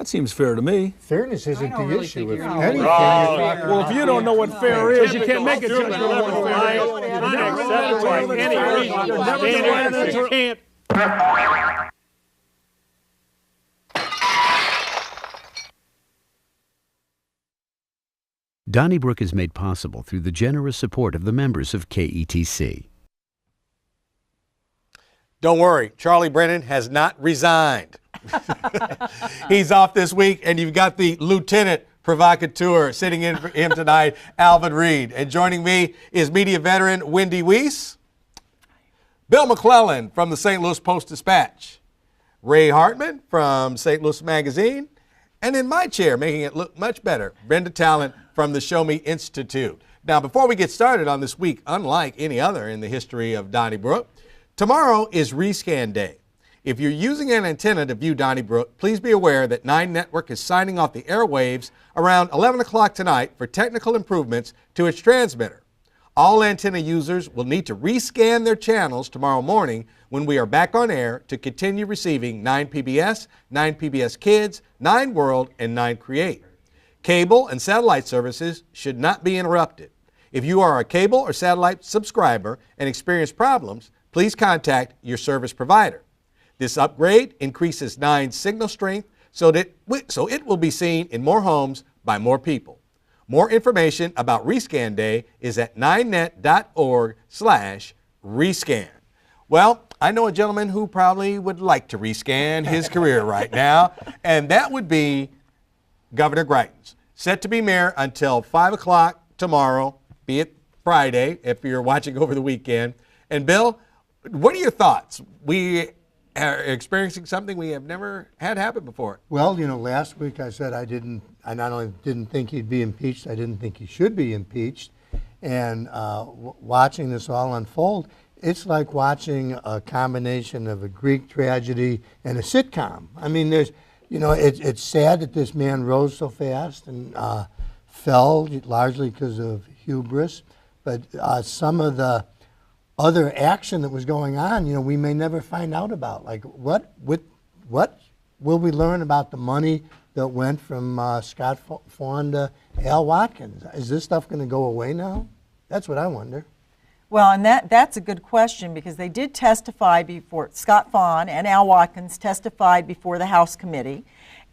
That seems fair to me. Fairness isn't the really issue. think If you're anything, Well, if you don't know what fair is, you can't make a judgment on what fair is. Unacceptable by any reasonable standard. You can't. Donnybrook is made possible through the generous support of the members of KETC. Don't worry, Charlie Brennan has not resigned. He's off this week, and you've got the lieutenant provocateur sitting in for him tonight, Alvin Reid. And joining me is media veteran Wendy Wiese, Bill McClellan from the St. Louis Post-Dispatch, Reid Hartmann from St. Louis Magazine, and in my chair, making it look much better, Brenda Talent from the Show Me Institute. Now, before we get started on this week, unlike any other in the history of Donnybrook, tomorrow is Rescan Day. If you're using an antenna to view Donnybrook, please be aware that 9 Network is signing off the airwaves around 11 o'clock tonight for technical improvements to its transmitter. All antenna users will need to rescan their channels tomorrow morning when we are back on air to continue receiving 9 PBS, 9 PBS Kids, 9 World, and 9 Create. Cable and satellite services should not be interrupted. If you are a cable or satellite subscriber and experience problems, please contact your service provider. This upgrade increases 9's signal strength so it will be seen in more homes by more people. More information about Rescan Day is at 9net.org/rescan. Well, I know a gentleman who probably would like to rescan his career right now, and that would be Governor Greitens, set to be mayor until 5 o'clock tomorrow, be it Friday if you're watching over the weekend. And Bill, what are your thoughts? We are experiencing something we have never had happen before. well, last week I said I not only didn't think he'd be impeached, I didn't think he should be impeached. And watching this all unfold, it's like watching a combination of a Greek tragedy and a sitcom. I mean, it's sad that this man rose so fast and fell largely because of hubris, but some of the other action that was going on, we may never find out about. Like, what will we learn about the money that went from Scott Fawn to Al Watkins? Is this stuff going to go away now? That's what I wonder. Well, and that's a good question, because they did testify before, Scott Fawn and Al Watkins testified before the House committee,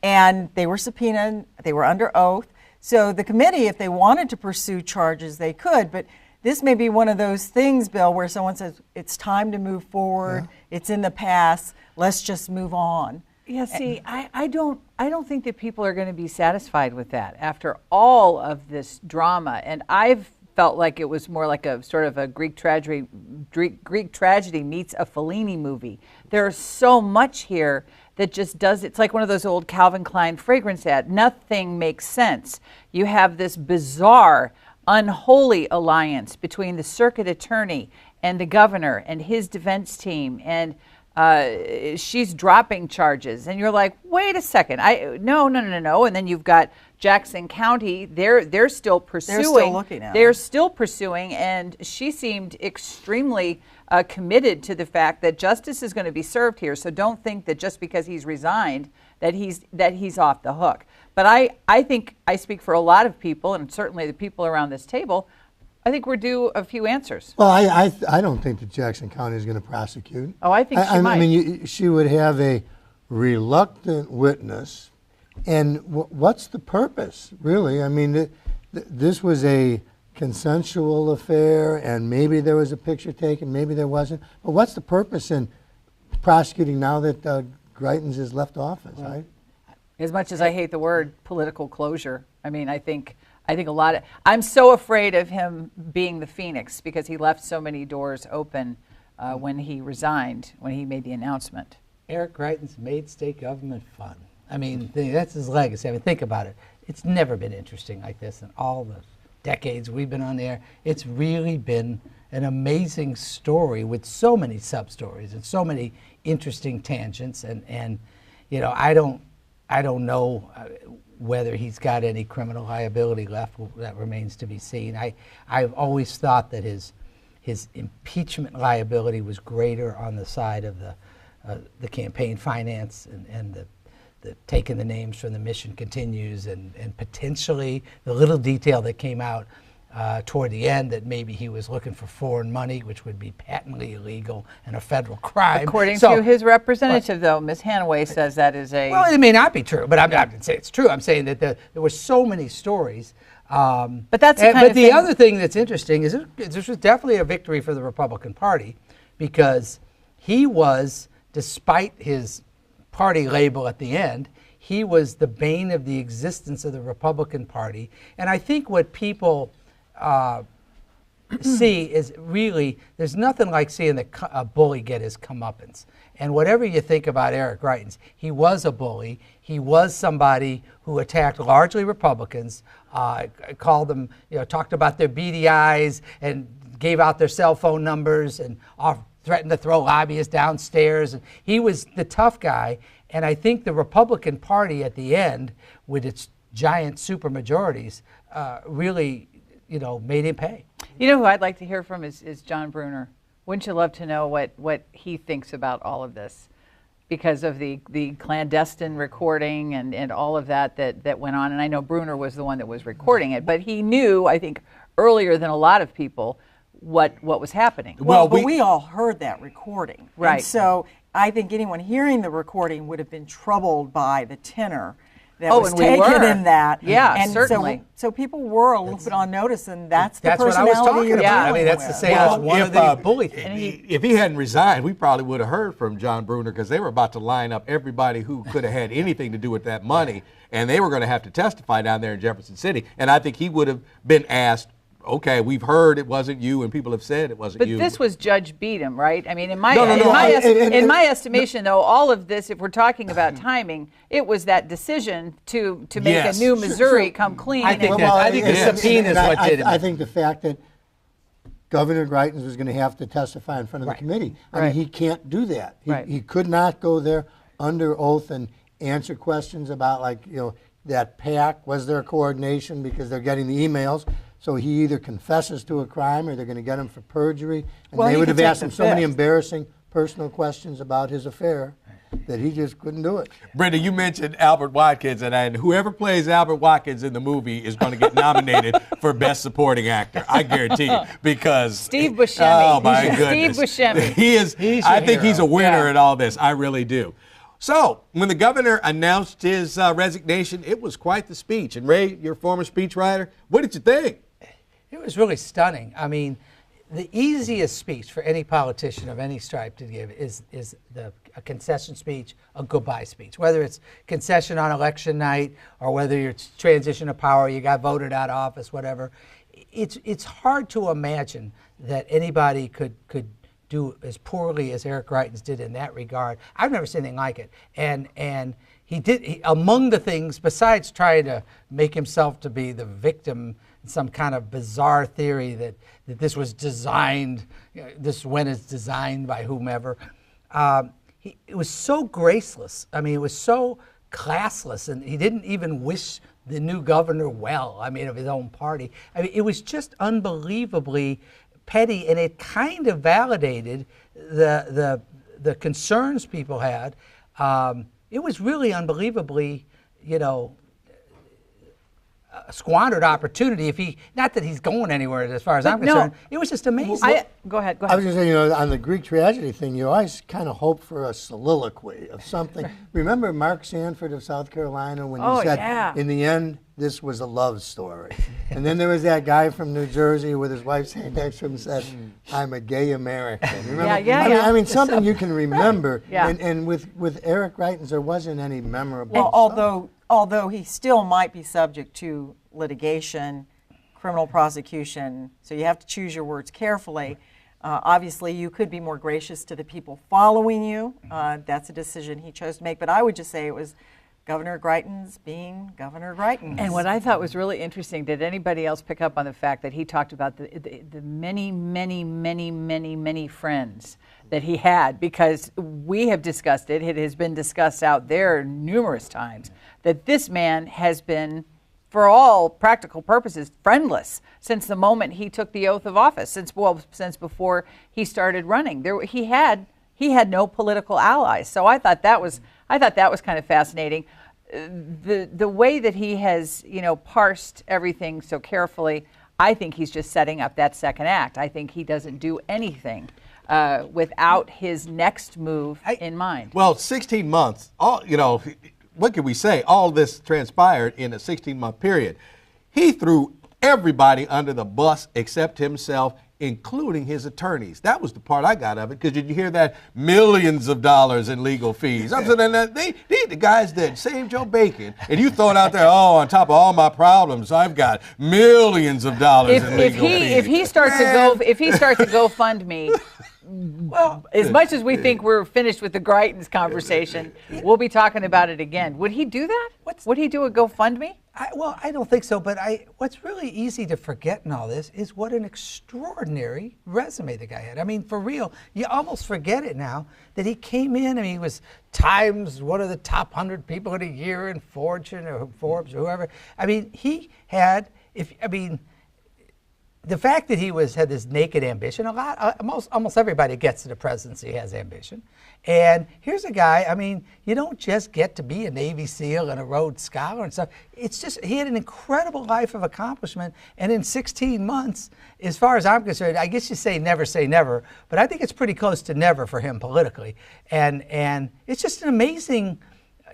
and they were subpoenaed, they were under oath. So the committee, if they wanted to pursue charges, they could, but this may be one of those things, Bill, where someone says, it's time to move forward, it's in the past, let's just move on. Yeah, see, I don't think that people are going to be satisfied with that after all of this drama. And I've felt like it was more like a sort of a Greek tragedy meets a Fellini movie. There's so much here that just does, it's like one of those old Calvin Klein fragrance ads. Nothing makes sense. You have this bizarre, unholy alliance between the circuit attorney and the governor and his defense team, and she's dropping charges, and you're like, wait a second, no, and then you've got Jackson County, they're still pursuing. They're still looking at it. They're still pursuing, and she seemed extremely committed to the fact that justice is going to be served here. So don't think that just because he's resigned that he's off the hook. But I think I speak for a lot of people, and certainly the people around this table. I think we're due a few answers. Well, I don't think that Jackson County is going to prosecute. Oh, I think she might. I mean, she would have a reluctant witness, and what's the purpose, really? I mean, this was a consensual affair, and maybe there was a picture taken, maybe there wasn't. But what's the purpose in prosecuting now that Greitens has left office? Right? As much as I hate the word political closure, I mean, I think a lot of, I'm so afraid of him being the Phoenix because he left so many doors open when he resigned, when he made the announcement. Eric Greitens made state government fun. I mean, that's his legacy. I mean, think about it. It's never been interesting like this in all the decades we've been on the air. It's really been an amazing story with so many sub-stories and so many interesting tangents. And you know, I don't know whether he's got any criminal liability left. That remains to be seen. I've always thought that his impeachment liability was greater on the side of the campaign finance and taking the names from the mission continues, and potentially the little detail that came out toward the end that maybe he was looking for foreign money, which would be patently illegal and a federal crime. According to his representative, though, Ms. Hanaway says that is a... Well, it may not be true, but I'm not going to say it's true. I'm saying that there were so many stories. But that's the kind of the thing... other thing that's interesting is this was definitely a victory for the Republican Party, because he was, despite his party label at the end, he was the bane of the existence of the Republican Party. And I think what people see is really, there's nothing like seeing a bully get his comeuppance. And whatever you think about Eric Greitens, he was a bully. He was somebody who attacked largely Republicans, called them, talked about their beady eyes and gave out their cell phone numbers and threatened to throw lobbyists downstairs. And he was the tough guy. And I think the Republican Party at the end, with its giant supermajorities, really made him pay. You know who I'd like to hear from is John Brunner. Wouldn't you love to know what he thinks about all of this? Because of the clandestine recording and all of that went on. And I know Brunner was the one that was recording it, but he knew, I think, earlier than a lot of people what was happening. Well, but we all heard that recording. Right. And so I think anyone hearing the recording would have been troubled by the tenor that was and we taken were. in that. Yeah, and certainly. So people were a little bit on notice, and that's the what I personality was talking you're about. I dealing mean, that's with. the same as one of the bully things. If he hadn't resigned, we probably would have heard from John Brunner, because they were about to line up everybody who could have had anything to do with that money, and they were going to have to testify down there in Jefferson City. And I think he would have been asked, okay, we've heard it wasn't you, and people have said it wasn't you. But this was Judge Beadham, right? I mean, in my No. my estimation, though, all of this, if we're talking about timing, it was that decision to make a new Missouri come clean. I think the subpoena is what did it. I think the fact that Governor Greitens was going to have to testify in front of the committee. I mean, he can't do that. He could not go there under oath and answer questions about, that PAC. Was there coordination? Because they're getting the emails. So he either confesses to a crime or they're going to get him for perjury. And they would have asked him so many embarrassing personal questions about his affair that he just couldn't do it. Brenda, you mentioned Albert Watkins, and whoever plays Albert Watkins in the movie is going to get nominated for Best Supporting Actor. I guarantee you, because Steve Buscemi. Oh my goodness, Steve Buscemi. He is. I think he's a winner at all this. I really do. So, when the governor announced his resignation, it was quite the speech. And Ray, your former speechwriter, what did you think? It was really stunning. I mean, the easiest speech for any politician of any stripe to give is a concession speech, a goodbye speech. Whether it's concession on election night or whether it's transition of power, you got voted out of office, whatever. It's hard to imagine that anybody could do as poorly as Eric Greitens did in that regard. I've never seen anything like it. And he did, among the things, besides trying to make himself to be the victim, some kind of bizarre theory that this was designed, this went as designed by whomever. It was so graceless. I mean, it was so classless, and he didn't even wish the new governor well, I mean, of his own party. I mean, it was just unbelievably petty, and it kind of validated the concerns people had. It was really unbelievably, a squandered opportunity. If he, not that he's going anywhere as far as I'm concerned, it was just amazing. Go ahead. I was just saying, on the Greek tragedy thing, you always kind of hope for a soliloquy of something. Remember Mark Sanford of South Carolina when he said, in the end, this was a love story. And then there was that guy from New Jersey with his wife saying next to him said, I'm a gay American. Remember? I mean, something you can remember. Right. And with Eric Greitens, there wasn't any memorable stuff. Although he still might be subject to litigation, criminal prosecution, so you have to choose your words carefully. Obviously, you could be more gracious to the people following you. That's a decision he chose to make. But I would just say it was Governor Greitens being Governor Greitens. And what I thought was really interesting, did anybody else pick up on the fact that he talked about the many, many, many, many, many friends that he had? Because we have discussed it. It has been discussed out there numerous times that this man has been, for all practical purposes, friendless since the moment he took the oath of office, since before he started running. He had no political allies. So I thought that was I thought that was kind of fascinating. The way that he has, parsed everything so carefully, I think he's just setting up that second act. I think he doesn't do anything without his next move in mind. Well, 16 months, what can we say? All this transpired in a 16-month period. He threw everybody under the bus except himself, including his attorneys. That was the part I got of it, because did you hear that? Millions of dollars in legal fees. I'm saying that they the guys that saved your bacon, and you throw it out there, on top of all my problems, I've got millions of dollars in legal fees. If he starts to GoFundMe, well, as much as we think we're finished with the Greitens conversation, we'll be talking about it again. Would he do that? Would he do a GoFundMe? I don't think so, but what's really easy to forget in all this is what an extraordinary resume the guy had. I mean, for real, you almost forget it now that he came in and he was Times one of the top 100 people in a year in Fortune or Forbes or whoever. I mean, he had, the fact that he had this naked ambition, almost everybody gets to the presidency has ambition. And here's a guy, you don't just get to be a Navy SEAL and a Rhodes Scholar and stuff. It's just, he had an incredible life of accomplishment. And in 16 months, as far as I'm concerned, I guess you say never, but I think it's pretty close to never for him politically. And it's just an amazing,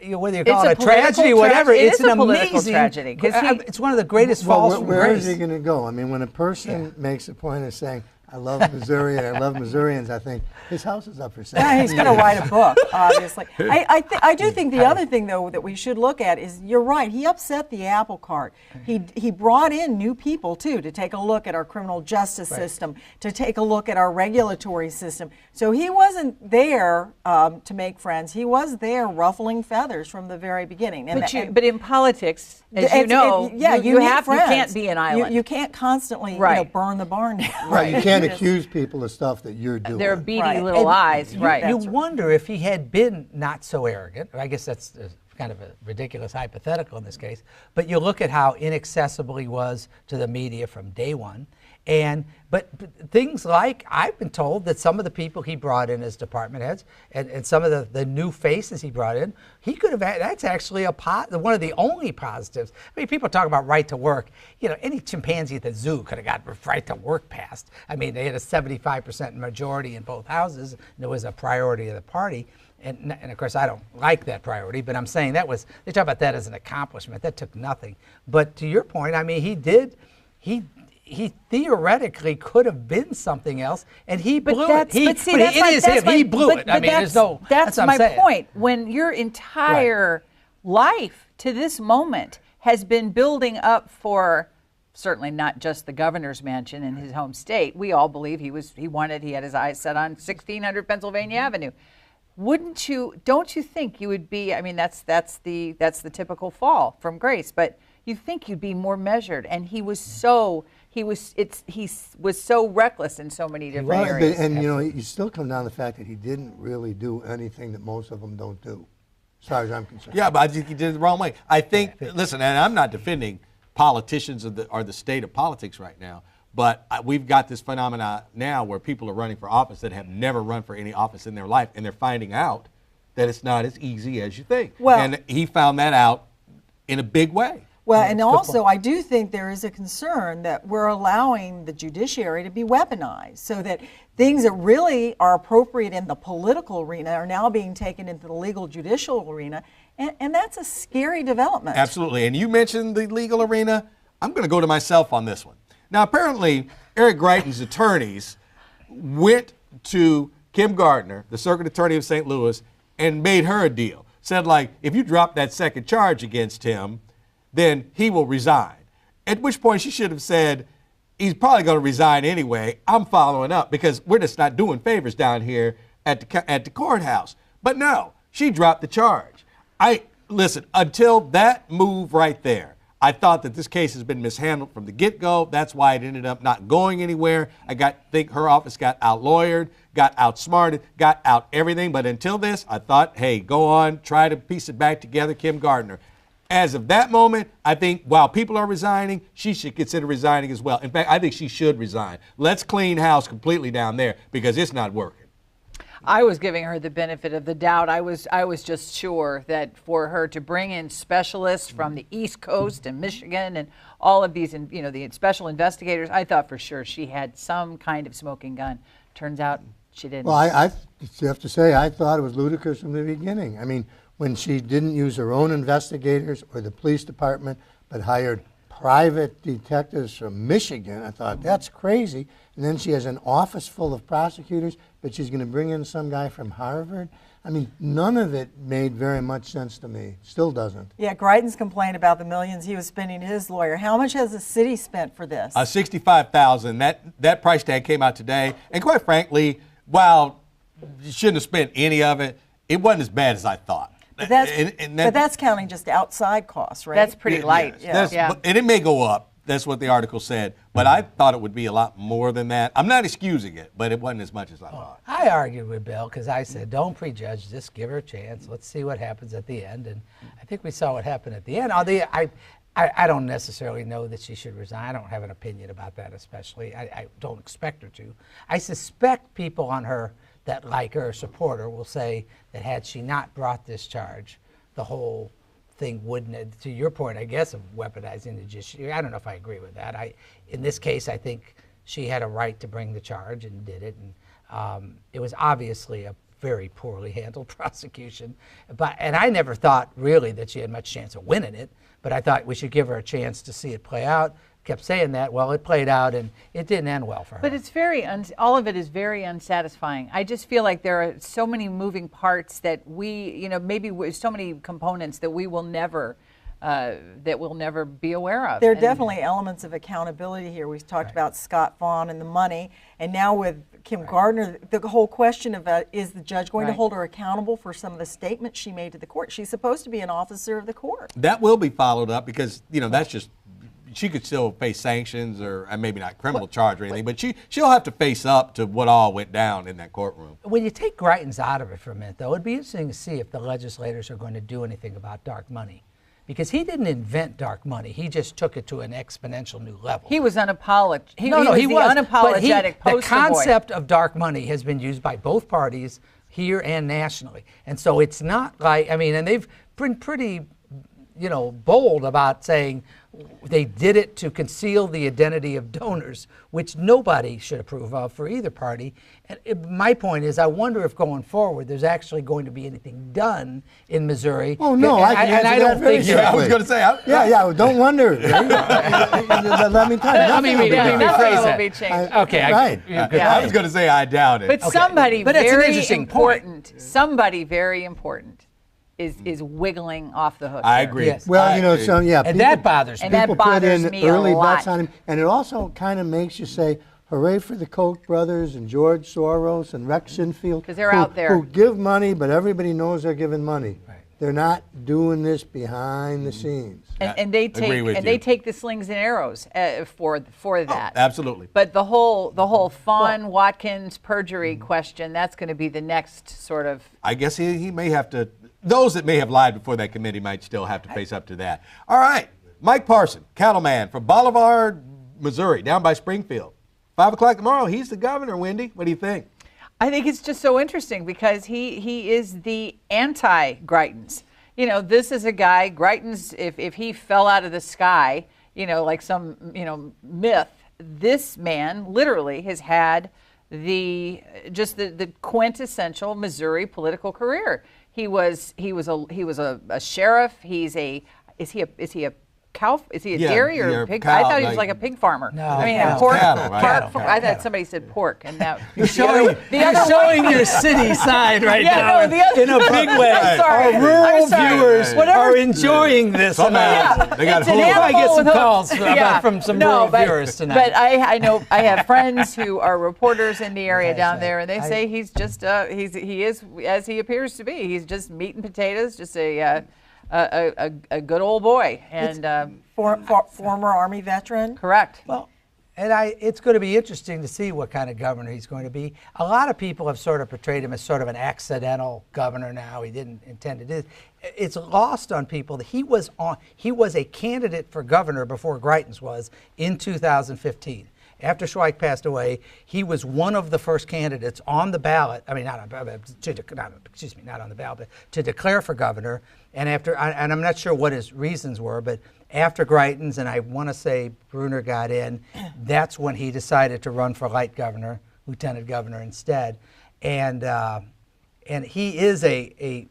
whether you call it a tragedy or whatever, it's an amazing tragedy. It's one of the greatest falls from grace. Where is he going to go? When a person makes a point of saying, I love Missouri and I love Missourians, I think his house is up for sale. Yeah, he's going to write a book, obviously. I do think the other thing, though, that we should look at is, you're right, he upset the apple cart. He brought in new people, too, to take a look at our criminal justice system, to take a look at our regulatory system. So he wasn't there to make friends. He was there ruffling feathers from the very beginning. But in politics, as you know, you can't be an island. You can't constantly burn the barn down. Right, you can't accuse people of stuff that you're doing. They're beady little eyes, right. You wonder if he had been not so arrogant, or I guess that's kind of a ridiculous hypothetical in this case, but you look at how inaccessible he was to the media from day one. But things like, I've been told that some of the people he brought in as department heads and some of the new faces he brought in, he could have, that's actually one of the only positives. People talk about right to work. Any chimpanzee at the zoo could have got right to work passed. They had a 75% majority in both houses, and it was a priority of the party. And of course, I don't like that priority, but I'm saying they talk about that as an accomplishment. That took nothing. But to your point, he theoretically could have been something else, and he blew it. He blew it. That's my point. When your entire life to this moment has been building up for certainly not just the governor's mansion in his home state. We all believe he had his eyes set on 1600 Pennsylvania Avenue. Don't you think you would be, that's the typical fall from grace, but you think you'd be more measured, and he was so reckless in so many different areas. And you still come down to the fact that he didn't really do anything that most of them don't do, as far as I'm concerned. Yeah, but I think he did it the wrong way. I think, listen, and I'm not defending politicians or the state of politics right now, but we've got this phenomenon now where people are running for office that have never run for any office in their life, and they're finding out that it's not as easy as you think. And he found that out in a big way. Well, and also, I do think there is a concern that we're allowing the judiciary to be weaponized, so that things that really are appropriate in the political arena are now being taken into the legal judicial arena, and that's a scary development. Absolutely. And you mentioned the legal arena. I'm going to go to myself on this one. Now, apparently, Eric Greitens' attorneys went to Kim Gardner, the circuit attorney of St. Louis, and made her a deal. Said, if you drop that second charge against him, then he will resign. At which point she should have said, he's probably going to resign anyway. I'm following up because we're just not doing favors down here at the courthouse. But no, she dropped the charge. Listen, until that move right there, I thought that this case has been mishandled from the get-go. That's why it ended up not going anywhere. I think her office got out-lawyered, got outsmarted, got out everything. But until this, I thought, hey, go on, try to piece it back together, Kim Gardner. As of that moment, I think while people are resigning, she should consider resigning as well. In fact, I think she should resign. Let's clean house completely down there because it's not working. I was giving her the benefit of the doubt. I was just sure that for her to bring in specialists from the East Coast and Michigan and all of these, and the special investigators, I thought for sure she had some kind of smoking gun. Turns out she didn't. Well, I have to say, I thought it was ludicrous from the beginning. I mean, when she didn't use her own investigators or the police department, but hired private detectives from Michigan, I thought, that's crazy. And then she has an office full of prosecutors, but she's going to bring in some guy from Harvard. I mean, none of it made very much sense to me. Still doesn't. Yeah, Greitens complained about the millions he was spending his lawyer. How much has the city spent for this? $65,000. That price tag came out today. And quite frankly, while you shouldn't have spent any of it, it wasn't as bad as I thought. But that's counting just outside costs, right? That's pretty light. Yes, and it may go up. That's what the article said. But I thought it would be a lot more than that. I'm not excusing it, but it wasn't as much as I thought. I argued with Bill because I said, don't prejudge, just give her a chance. Let's see what happens at the end. And I think we saw what happened at the end. I don't necessarily know that she should resign. I don't have an opinion about that especially. I don't expect her to. I suspect people on her that like her or support her will say that had she not brought this charge, the whole thing wouldn't, to your point, I guess, of weaponizing the judiciary. I don't know if I agree with that. In this case, I think she had a right to bring the charge and did it. And it was obviously a very poorly handled prosecution. And I never thought really that she had much chance of winning it, but I thought we should give her a chance to see it play out. Kept saying that. Well, it played out, and it didn't end well for her. But it's all of it is very unsatisfying. I just feel like there are so many moving parts that maybe so many components that we will never, be aware of. There are definitely elements of accountability here. We've talked about Scott Vaughn and the money, and now with Kim Gardner, the whole question of is the judge going to hold her accountable for some of the statements she made to the court? She's supposed to be an officer of the court. That will be followed up because, that's just, she could still face sanctions or maybe not criminal charge or anything, but she'll have to face up to what all went down in that courtroom. When you take Greitens out of it for a minute, though, it'd be interesting to see if the legislators are going to do anything about dark money. Because he didn't invent dark money. He just took it to an exponential new level. He was unapologetic. He was the unapologetic poster boy. The concept of dark money has been used by both parties here and nationally. And so it's not like, and they've been pretty, bold about saying they did it to conceal the identity of donors, which nobody should approve of for either party. And my point is, I wonder if going forward there's actually going to be anything done in Missouri. Oh no, I don't think. I was going to say, don't wonder. Let me tell you. Let me rephrase that. Okay, right. I was going to say I doubt it. But somebody very important is wiggling off the hook. I agree. Yes. Well, and that bothers me. And that people put bothers in me a early lot. bets on him, and it also kind of makes you say, hooray for the Koch brothers and George Soros and Rex Sinfield. Because they're out there. Who give money, but everybody knows they're giving money. Right. They're not doing this behind the scenes. And they take the slings and arrows for that. Absolutely. But the whole Fawn Watkins perjury question, that's going to be the next sort of. I guess he may have to. Those that may have lied before that committee might still have to face up to that. All right, Mike Parson, cattleman from Bolivar, Missouri, down by Springfield. 5 o'clock tomorrow. He's the governor. Wendy, what do you think? I think it's just so interesting because he is the anti-Greitens. This is a guy, Greitens, if he fell out of the sky, like some, myth, this man literally has had the quintessential Missouri political career. He was a sheriff. Is he a cow? Is he a dairy or a pig? I thought he was like a pig farmer. No, a pork. Cattle, right? I thought somebody said pork, and that You're showing your city side right now in a big way. I'm sorry. Our rural viewers are enjoying this. They got I get some calls from some rural viewers tonight. But I know I have friends who are reporters in the area down there, and they say he's just he is as he appears to be. He's just meat and potatoes, just a good old boy, and former Army veteran. Correct. Well, and it's going to be interesting to see what kind of governor he's going to be. A lot of people have sort of portrayed him as sort of an accidental governor now. He didn't intend to do it. It's lost on people that he was a candidate for governor before Greitens was in 2015. after Schweik passed away, he was one of the first candidates on the ballot. I mean, not on the ballot, but to declare for governor. And and I'm not sure what his reasons were, but after Greitens, and I want to say Bruner got in, that's when he decided to run for lieutenant governor instead. And he is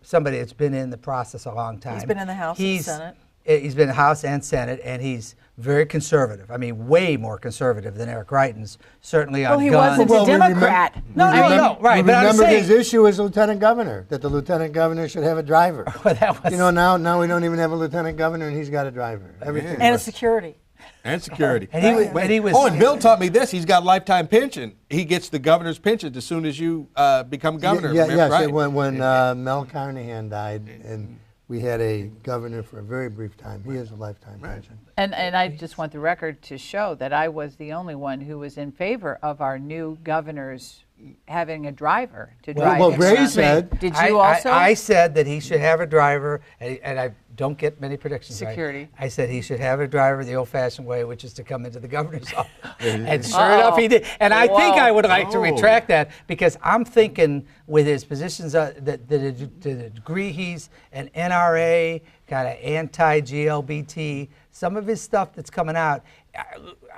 somebody that's been in the process a long time. He's been in the House and Senate. He's been in the House and Senate, and he's very conservative. I mean, way more conservative than Eric Greitens, certainly on Well, guns. he wasn't a Democrat. No, right. But I'm remember saying, his issue as lieutenant governor, that the lieutenant governor should have a driver. that was, Now we don't even have a lieutenant governor, and he's got a driver. Everything. And a security. And security. And he was. Oh, and Bill taught me this. He's got lifetime pension. He gets the governor's pension as soon as you become governor. Yeah, remember? yes. Right. When Mel Carnahan died, and we had a governor for a very brief time. He has a lifetime pension. And I just want the record to show that I was the only one who was in favor of our new governors having a driver to drive. Well, him Ray around. said. Did you also? I said that he should have a driver, and I don't get many predictions Security. right. I said he should have a driver the old-fashioned way, which is to come into the gogovernor's office. And sure enough, he did. And I think I would like to retract that, because I'm thinking with his positions, that the degree he's an NRA, kind of anti-GLBT, some of his stuff that's coming out,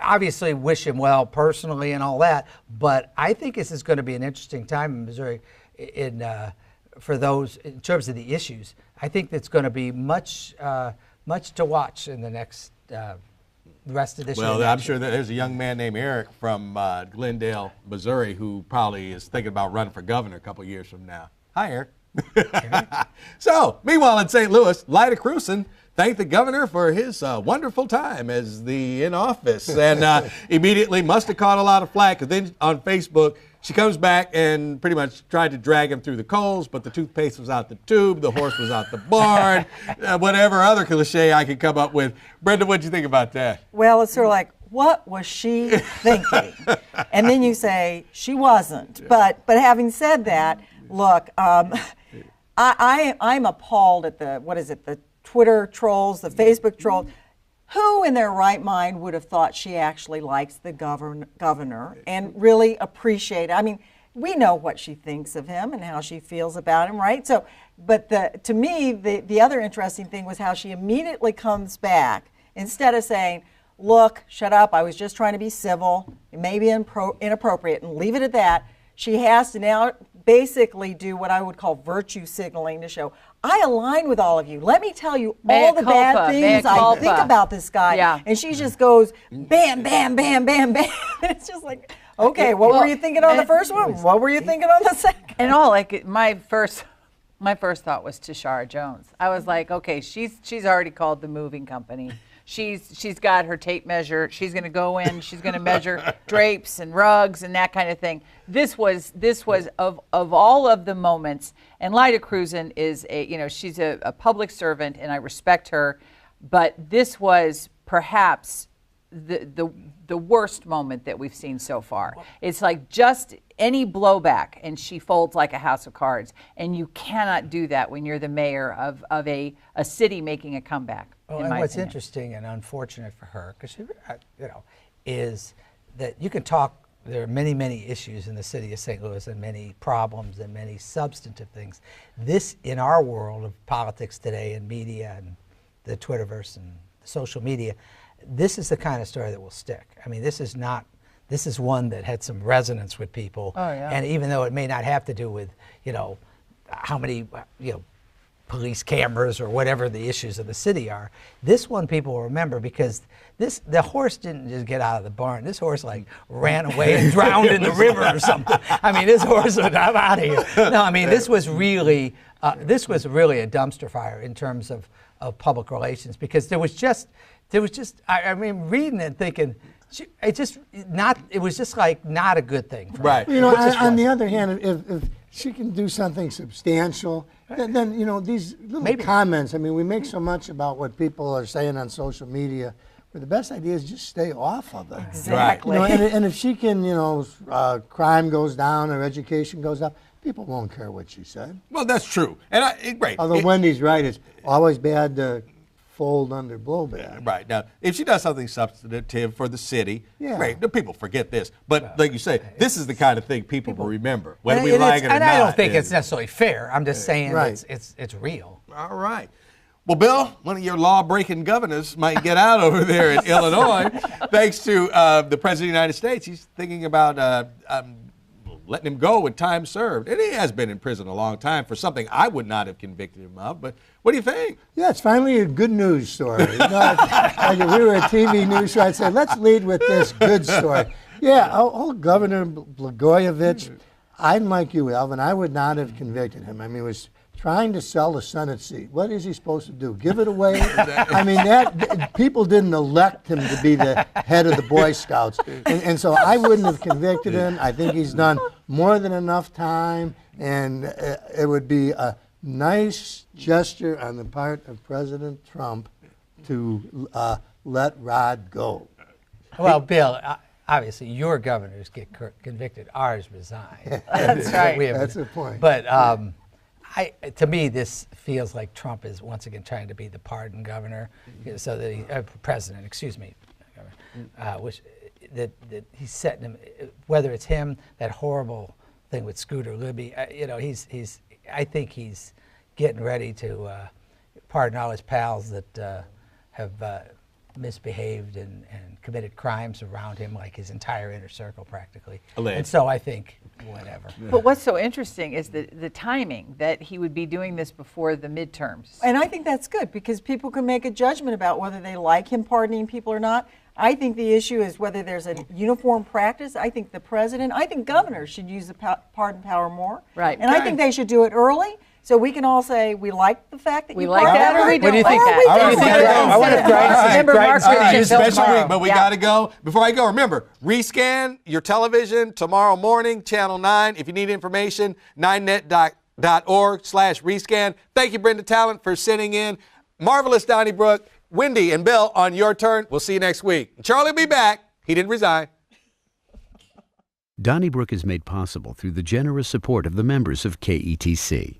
obviously wish him well personally and all that, but I think this is going to be an interesting time in Missouri for those, in terms of the issues. I think it's going to be much to watch in the next rest of this year. Well, I'm sure that there's a young man named Eric from Glendale, Missouri, who probably is thinking about running for governor a couple years from now. Hi, Eric. So, meanwhile in St. Louis, Lyda Crewson thanked the governor for his wonderful time as in office, and immediately must have caught a lot of flack, because then on Facebook, she comes back and pretty much tried to drag him through the coals, but the toothpaste was out the tube, the horse was out the barn, whatever other cliche I could come up with. Brenda, what'd you think about that? Well, it's sort of like, what was she thinking? And then you say, she wasn't. But having said that, look, I'm appalled at the Twitter trolls, the Facebook trolls. Who in their right mind would have thought she actually likes the governor and really appreciate it? I mean, we know what she thinks of him and how she feels about him, right? So, but to me, the other interesting thing was how she immediately comes back, instead of saying, look, shut up, I was just trying to be civil, it may be inappropriate, and leave it at that. She has to now basically do what I would call virtue signaling to show, I align with all of you. Let me tell you all the bad things I think about this guy. Yeah. And she just goes, bam, bam, bam, bam, bam. It's just like, okay, what were you thinking on the first one? What were you thinking on the second? And all, like, my first thought was Tashara Jones. I was like, okay, she's already called the moving company. She's got her tape measure. She's going to go in. She's going to measure drapes and rugs and that kind of thing. This was of all of the moments. And Lyda Crewson is she's a public servant, and I respect her. But this was perhaps the worst moment that we've seen so far. It's like just any blowback, and she folds like a house of cards. And you cannot do that when you're the mayor of a city making a comeback. Well, and what's interesting and unfortunate for her, because is that you can talk. There are many, many issues in the city of St. Louis, and many problems and many substantive things. This, in our world of politics today and media and the Twitterverse and social media, this is the kind of story that will stick. I mean, this is one that had some resonance with people. Oh, yeah. And even though it may not have to do with, how many, police cameras or whatever the issues of the city are, this one people will remember, because the horse didn't just get out of the barn. This horse ran away and drowned in the river or something. I mean, this horse was, I'm out of here. No, I mean, this was really a dumpster fire in terms of public relations, because there was just I mean, reading it and thinking, it was just like not a good thing. Right. On the other hand, if she can do something substantial, then these little comments. I mean, we make so much about what people are saying on social media, but the best idea is just stay off of it. Exactly. And if she can, crime goes down or education goes up, people won't care what she said. Well, that's true. And great. Although Wendy's right, it's always bad to fold under blowback. Right. Now, if she does something substantive for the city, Yeah. great. The people forget this. But like you say, this is the kind of thing people will remember, whether we And like it or not. and I don't think it's necessarily fair. I'm just saying Right. it's real. All right. Well, Bill, one of your law-breaking governors might get out over there in Illinois, thanks to the President of the United States. He's thinking about letting him go with time served. And he has been in prison a long time for something I would not have convicted him of. But what do you think? Yeah, it's finally a good news story. You know, like if we were a TV news show, I'd say, let's lead with this good story. Yeah, Governor Blagojevich, I'm like you, Alvin. I would not have convicted him. I mean, he was trying to sell the Senate seat. What is he supposed to do? Give it away? I mean, that people didn't elect him to be the head of the Boy Scouts. And so I wouldn't have convicted him. I think he's done more than enough time, and it would be a nice gesture on the part of President Trump to let Rod go. Well, Bill, obviously your governors get convicted. Ours resign. That's right. That's the point. But to me, this feels like Trump is once again trying to be the pardon governor, so that president, excuse me, which that he's setting him. Whether it's him, that horrible thing with Scooter Libby, I think he's getting ready to pardon all his pals that have misbehaved and committed crimes around him, like his entire inner circle practically. And so I think whatever. But what's so interesting is the timing, that he would be doing this before the midterms. And I think that's good because people can make a judgment about whether they like him pardoning people or not. I think the issue is whether there's a uniform practice. I think governors should use the pardon power more. Right. And I think they should do it early. So we can all say we like the fact that We you like pardoned that, or her. we don't do you think? like What do you that. think? I want to try. Remember, Mark's All right, until special tomorrow. week, but we Yeah. got to go. Before I go, remember, rescan your television tomorrow morning, Channel 9. If you need information, 9net.org/rescan. Thank you, Brenda Talent, for sitting in. Marvelous Donnybrook, Wendy and Bill, on your turn. We'll see you next week. Charlie will be back. He didn't resign. Donnybrook is made possible through the generous support of the members of KETC.